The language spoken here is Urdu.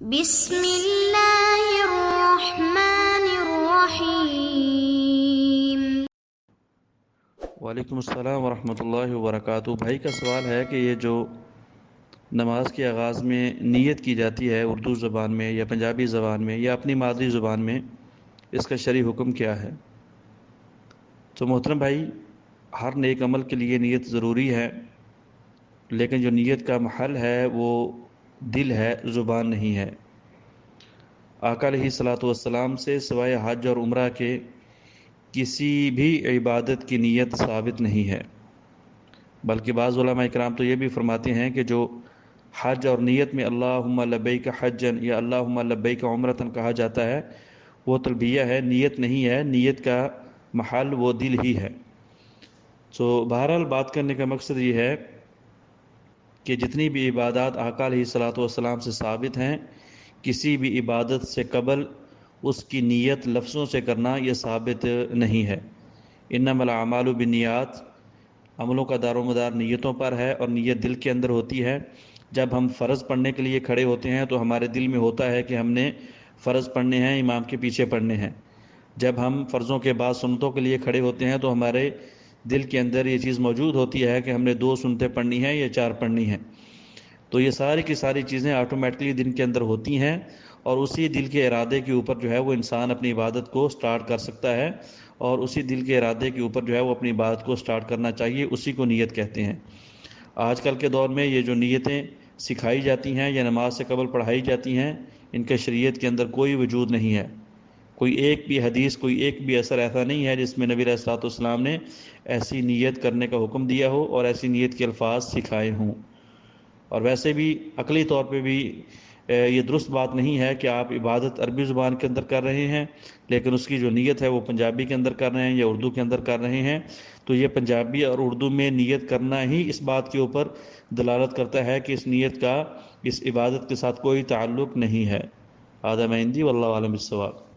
بسم اللہ الرحمن الرحیم۔ وعلیکم السلام ورحمۃ اللہ وبرکاتہ۔ بھائی کا سوال ہے کہ یہ جو نماز کے آغاز میں نیت کی جاتی ہے اردو زبان میں یا پنجابی زبان میں یا اپنی مادری زبان میں، اس کا شرعی حکم کیا ہے؟ تو محترم بھائی، ہر نیک عمل کے لیے نیت ضروری ہے، لیکن جو نیت کا محل ہے وہ دل ہے، زبان نہیں ہے۔ آقا علیہ الصلاۃ والسلام سے سوائے حج اور عمرہ کے کسی بھی عبادت کی نیت ثابت نہیں ہے، بلکہ بعض علماء اکرام تو یہ بھی فرماتے ہیں کہ جو حج اور نیت میں اللہم لبیک حجن یا اللہم لبیک عمرتن کہا جاتا ہے، وہ تلبیہ ہے، نیت نہیں ہے۔ نیت کا محل وہ دل ہی ہے۔ تو بہرحال بات کرنے کا مقصد یہ ہے کہ جتنی بھی عبادات آقا علیہ الصلاۃ والسلام سے ثابت ہیں، کسی بھی عبادت سے قبل اس کی نیت لفظوں سے کرنا یہ ثابت نہیں ہے۔ انما الاعمال بالنیات، عملوں کا دار و مدار نیتوں پر ہے، اور نیت دل کے اندر ہوتی ہے۔ جب ہم فرض پڑھنے کے لیے کھڑے ہوتے ہیں تو ہمارے دل میں ہوتا ہے کہ ہم نے فرض پڑھنے ہیں، امام کے پیچھے پڑھنے ہیں۔ جب ہم فرضوں کے بعد سنتوں کے لیے کھڑے ہوتے ہیں تو ہمارے دل کے اندر یہ چیز موجود ہوتی ہے کہ ہم نے 2 سنتیں پڑھنی ہیں یا 4 پڑھنی ہیں۔ تو یہ ساری کی ساری چیزیں آٹومیٹکلی دل کے اندر ہوتی ہیں، اور اسی دل کے ارادے کے اوپر جو ہے وہ انسان اپنی عبادت کو سٹارٹ کر سکتا ہے، اور اسی دل کے ارادے کے اوپر جو ہے وہ اپنی عبادت کو سٹارٹ کرنا چاہیے، اسی کو نیت کہتے ہیں۔ آج کل کے دور میں یہ جو نیتیں سکھائی جاتی ہیں یا نماز سے قبل پڑھائی جاتی ہیں، ان کے شریعت کے اندر کوئی وجود نہیں ہے۔ کوئی ایک بھی حدیث، کوئی ایک بھی اثر ایسا نہیں ہے جس میں نبی علیہ الصلوۃ والسلام نے ایسی نیت کرنے کا حکم دیا ہو اور ایسی نیت کے الفاظ سکھائے ہوں۔ اور ویسے بھی عقلی طور پہ بھی یہ درست بات نہیں ہے کہ آپ عبادت عربی زبان کے اندر کر رہے ہیں، لیکن اس کی جو نیت ہے وہ پنجابی کے اندر کر رہے ہیں یا اردو کے اندر کر رہے ہیں۔ تو یہ پنجابی اور اردو میں نیت کرنا ہی اس بات کے اوپر دلالت کرتا ہے کہ اس نیت کا اس عبادت کے ساتھ کوئی تعلق نہیں ہے۔ ھذا ما عندی واللہ اعلم بالصواب۔